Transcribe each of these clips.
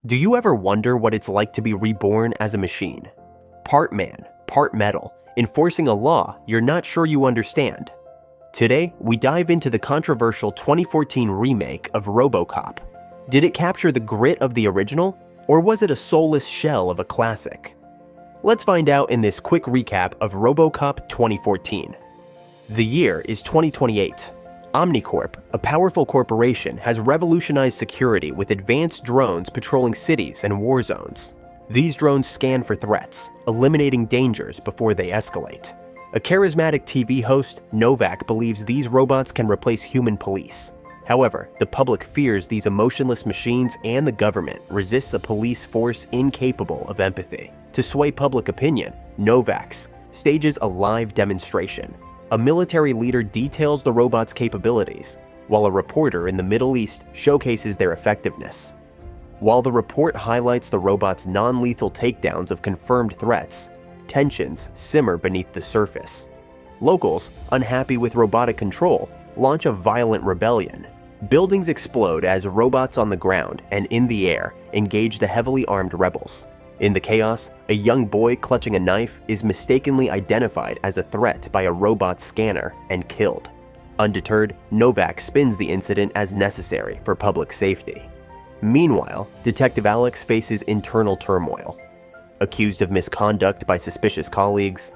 Do you ever wonder what it's like to be reborn as a machine? Part man, part metal, enforcing a law you're not sure you understand. Today, we dive into the controversial 2014 remake of RoboCop. Did it capture the grit of the original, or was it a soulless shell of a classic? Let's find out in this quick recap of RoboCop 2014. The year is 2028. OmniCorp, a powerful corporation, has revolutionized security with advanced drones patrolling cities and war zones. These drones scan for threats, eliminating dangers before they escalate. A charismatic TV host, Novak, believes these robots can replace human police. However, the public fears these emotionless machines, and the government resists a police force incapable of empathy. To sway public opinion, Novak stages a live demonstration. A military leader details the robots' capabilities, while a reporter in the Middle East showcases their effectiveness. While the report highlights the robots' non-lethal takedowns of confirmed threats, tensions simmer beneath the surface. Locals, unhappy with robotic control, launch a violent rebellion. Buildings explode as robots on the ground and in the air engage the heavily armed rebels. In the chaos, a young boy clutching a knife is mistakenly identified as a threat by a robot scanner and killed. Undeterred, Novak spins the incident as necessary for public safety. Meanwhile, Detective Alex faces internal turmoil. Accused of misconduct by suspicious colleagues,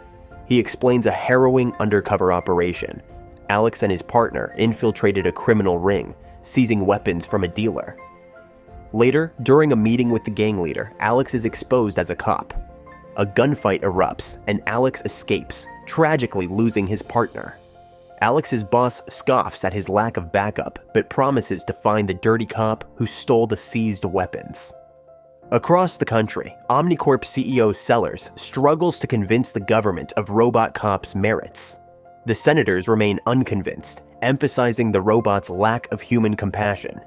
he explains a harrowing undercover operation. Alex and his partner infiltrated a criminal ring, seizing weapons from a dealer. Later, during a meeting with the gang leader, Alex is exposed as a cop. A gunfight erupts, and Alex escapes, tragically losing his partner. Alex's boss scoffs at his lack of backup, but promises to find the dirty cop who stole the seized weapons. Across the country, OmniCorp CEO Sellers struggles to convince the government of RoboCop's merits. The senators remain unconvinced, emphasizing the robot's lack of human compassion.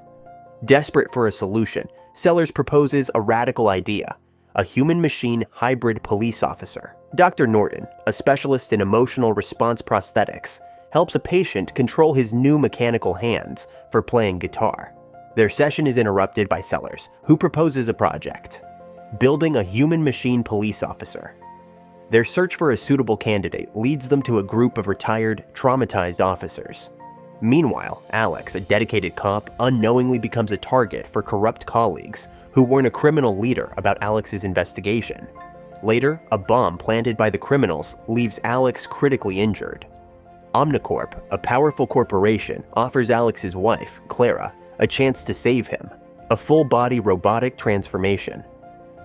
Desperate for a solution, Sellers proposes a radical idea: a human-machine hybrid police officer. Dr. Norton, a specialist in emotional response prosthetics, helps a patient control his new mechanical hands for playing guitar. Their session is interrupted by Sellers, who proposes a project: building a human-machine police officer. Their search for a suitable candidate leads them to a group of retired, traumatized officers. Meanwhile, Alex, a dedicated cop, unknowingly becomes a target for corrupt colleagues who warn a criminal leader about Alex's investigation. Later, a bomb planted by the criminals leaves Alex critically injured. OmniCorp, a powerful corporation, offers Alex's wife, Clara, a chance to save him: a full-body robotic transformation.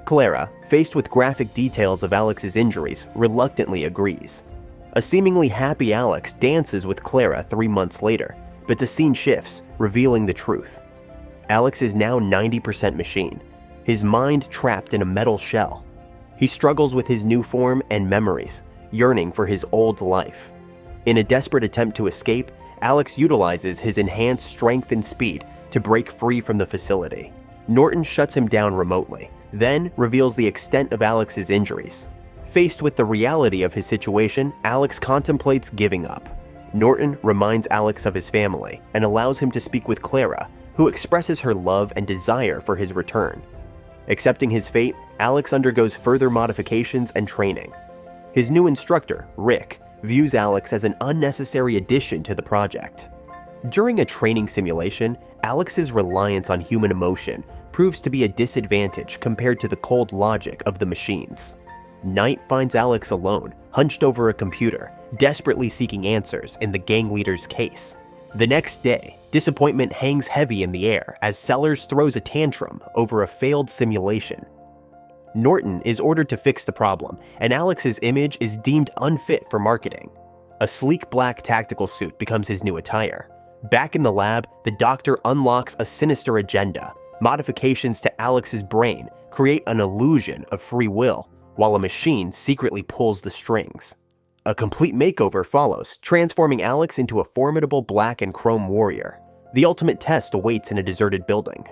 Clara, faced with graphic details of Alex's injuries, reluctantly agrees. A seemingly happy Alex dances with Clara 3 months later, but the scene shifts, revealing the truth. Alex is now 90% machine, his mind trapped in a metal shell. He struggles with his new form and memories, yearning for his old life. In a desperate attempt to escape, Alex utilizes his enhanced strength and speed to break free from the facility. Norton shuts him down remotely, then reveals the extent of Alex's injuries. Faced with the reality of his situation, Alex contemplates giving up. Norton reminds Alex of his family and allows him to speak with Clara, who expresses her love and desire for his return. Accepting his fate, Alex undergoes further modifications and training. His new instructor, Rick, views Alex as an unnecessary addition to the project. During a training simulation, Alex's reliance on human emotion proves to be a disadvantage compared to the cold logic of the machines. Night finds Alex alone, hunched over a computer, desperately seeking answers in the gang leader's case. The next day, disappointment hangs heavy in the air as Sellers throws a tantrum over a failed simulation. Norton is ordered to fix the problem, and Alex's image is deemed unfit for marketing. A sleek black tactical suit becomes his new attire. Back in the lab, the doctor unlocks a sinister agenda. Modifications to Alex's brain create an illusion of free will, while a machine secretly pulls the strings. A complete makeover follows, transforming Alex into a formidable black and chrome warrior. The ultimate test awaits in a deserted building.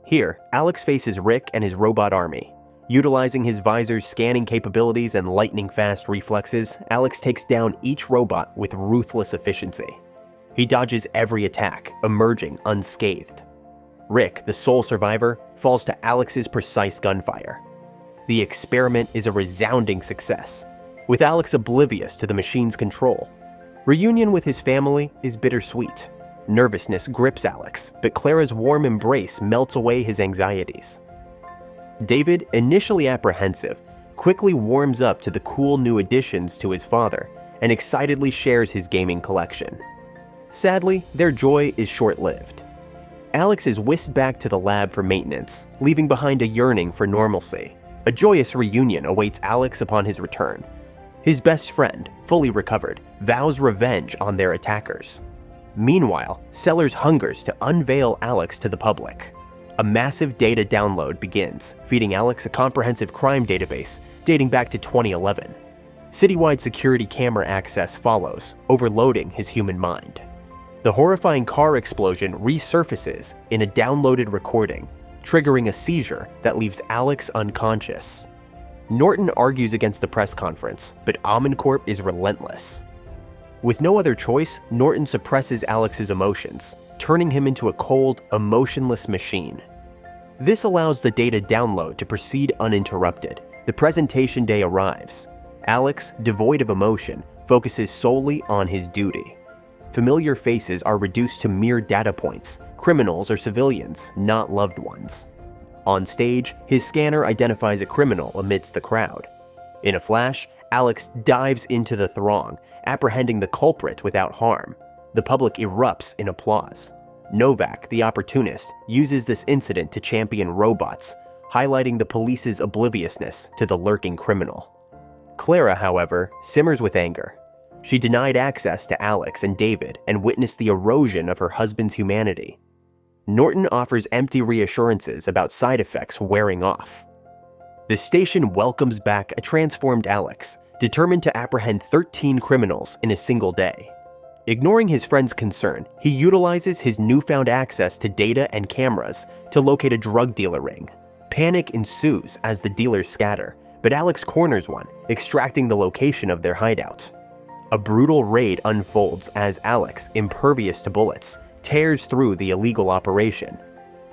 Here, Alex faces Rick and his robot army. Utilizing his visor's scanning capabilities and lightning-fast reflexes, Alex takes down each robot with ruthless efficiency. He dodges every attack, emerging unscathed. Rick, the sole survivor, falls to Alex's precise gunfire. The experiment is a resounding success, with Alex oblivious to the machine's control. Reunion with his family is bittersweet. Nervousness grips Alex, but Clara's warm embrace melts away his anxieties. David, initially apprehensive, quickly warms up to the cool new additions to his father and excitedly shares his gaming collection. Sadly, their joy is short-lived. Alex is whisked back to the lab for maintenance, leaving behind a yearning for normalcy. A joyous reunion awaits Alex upon his return. His best friend, fully recovered, vows revenge on their attackers. Meanwhile, Sellers hungers to unveil Alex to the public. A massive data download begins, feeding Alex a comprehensive crime database dating back to 2011. Citywide security camera access follows, overloading his human mind. The horrifying car explosion resurfaces in a downloaded recording, triggering a seizure that leaves Alex unconscious. Norton argues against the press conference, but OmniCorp is relentless. With no other choice, Norton suppresses Alex's emotions, turning him into a cold, emotionless machine. This allows the data download to proceed uninterrupted. The presentation day arrives. Alex, devoid of emotion, focuses solely on his duty. Familiar faces are reduced to mere data points, criminals or civilians, not loved ones. On stage, his scanner identifies a criminal amidst the crowd. In a flash, Alex dives into the throng, apprehending the culprit without harm. The public erupts in applause. Novak, the opportunist, uses this incident to champion robots, highlighting the police's obliviousness to the lurking criminal. Clara, however, simmers with anger. She denied access to Alex and David and witnessed the erosion of her husband's humanity. Norton offers empty reassurances about side effects wearing off. The station welcomes back a transformed Alex, determined to apprehend 13 criminals in a single day. Ignoring his friend's concern, he utilizes his newfound access to data and cameras to locate a drug dealer ring. Panic ensues as the dealers scatter, but Alex corners one, extracting the location of their hideout. A brutal raid unfolds as Alex, impervious to bullets, tears through the illegal operation.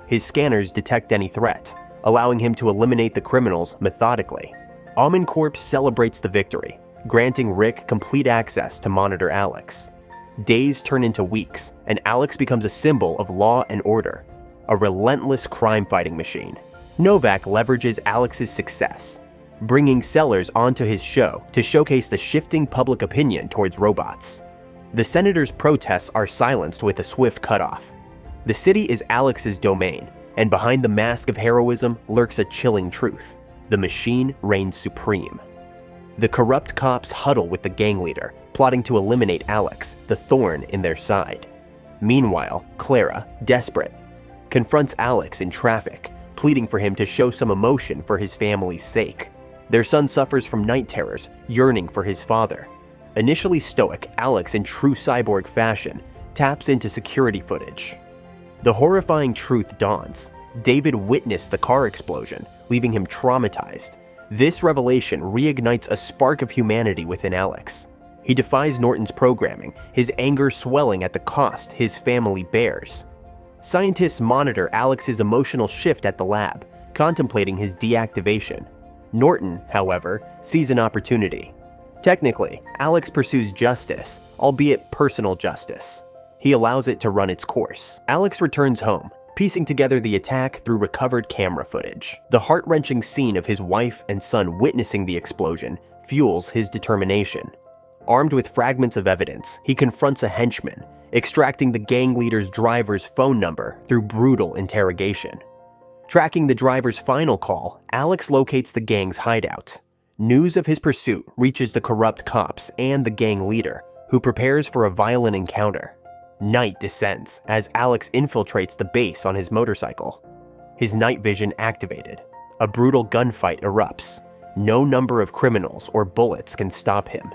His scanners detect any threat, allowing him to eliminate the criminals methodically. OmniCorp celebrates the victory, granting Rick complete access to monitor Alex. Days turn into weeks, and Alex becomes a symbol of law and order, a relentless crime-fighting machine. Novak leverages Alex's success, bringing Sellers onto his show to showcase the shifting public opinion towards robots. The senator's protests are silenced with a swift cutoff. The city is Alex's domain, and behind the mask of heroism lurks a chilling truth. The machine reigns supreme. The corrupt cops huddle with the gang leader, plotting to eliminate Alex, the thorn in their side. Meanwhile, Clara, desperate, confronts Alex in traffic, pleading for him to show some emotion for his family's sake. Their son suffers from night terrors, yearning for his father. Initially stoic, Alex, in true cyborg fashion, taps into security footage. The horrifying truth dawns. David witnessed the car explosion, leaving him traumatized. This revelation reignites a spark of humanity within Alex. He defies Norton's programming, his anger swelling at the cost his family bears. Scientists monitor Alex's emotional shift at the lab, contemplating his deactivation. Norton, however, sees an opportunity. Technically, Alex pursues justice, albeit personal justice. He allows it to run its course. Alex returns home, piecing together the attack through recovered camera footage. The heart-wrenching scene of his wife and son witnessing the explosion fuels his determination. Armed with fragments of evidence, he confronts a henchman, extracting the gang leader's driver's phone number through brutal interrogation. Tracking the driver's final call, Alex locates the gang's hideout. News of his pursuit reaches the corrupt cops and the gang leader, who prepares for a violent encounter. Night descends as Alex infiltrates the base on his motorcycle. His night vision activated. A brutal gunfight erupts. No number of criminals or bullets can stop him.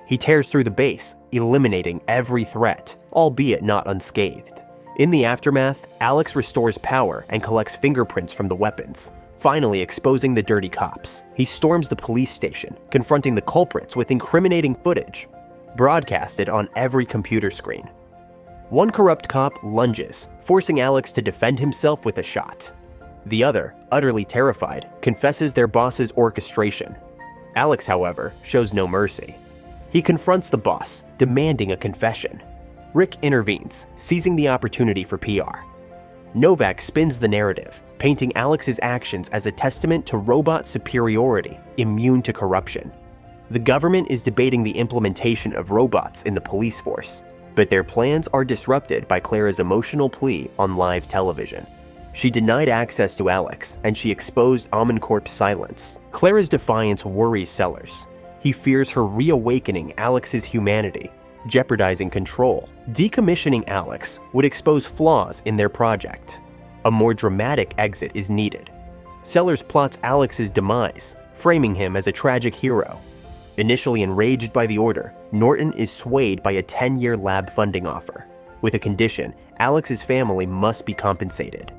He tears through the base, eliminating every threat, albeit not unscathed. In the aftermath, Alex restores power and collects fingerprints from the weapons, finally exposing the dirty cops. He storms the police station, confronting the culprits with incriminating footage, broadcasted on every computer screen. One corrupt cop lunges, forcing Alex to defend himself with a shot. The other, utterly terrified, confesses their boss's orchestration. Alex, however, shows no mercy. He confronts the boss, demanding a confession. Rick intervenes, seizing the opportunity for PR. Novak spins the narrative, painting Alex's actions as a testament to robot superiority, immune to corruption. The government is debating the implementation of robots in the police force, but their plans are disrupted by Clara's emotional plea on live television. She denied access to Alex, and she exposed OmniCorp's silence. Clara's defiance worries Sellers. He fears her reawakening Alex's humanity, jeopardizing control. Decommissioning Alex would expose flaws in their project. A more dramatic exit is needed. Sellers plots Alex's demise, framing him as a tragic hero. Initially enraged by the order, Norton is swayed by a 10-year lab funding offer. With a condition, Alex's family must be compensated.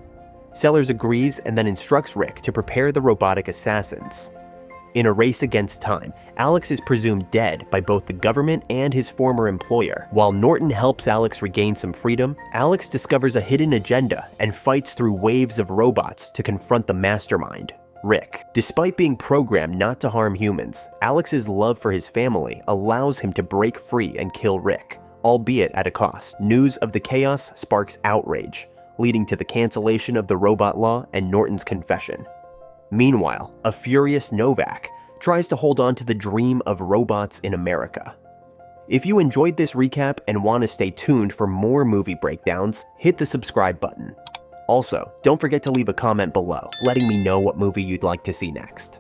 Sellers agrees and then instructs Rick to prepare the robotic assassins. In a race against time, Alex is presumed dead by both the government and his former employer. While Norton helps Alex regain some freedom, Alex discovers a hidden agenda and fights through waves of robots to confront the mastermind, Rick. Despite being programmed not to harm humans, Alex's love for his family allows him to break free and kill Rick, albeit at a cost. News of the chaos sparks outrage, leading to the cancellation of the robot law and Norton's confession. Meanwhile, a furious Novak tries to hold on to the dream of robots in America. If you enjoyed this recap and want to stay tuned for more movie breakdowns, hit the subscribe button. Also, don't forget to leave a comment below, letting me know what movie you'd like to see next.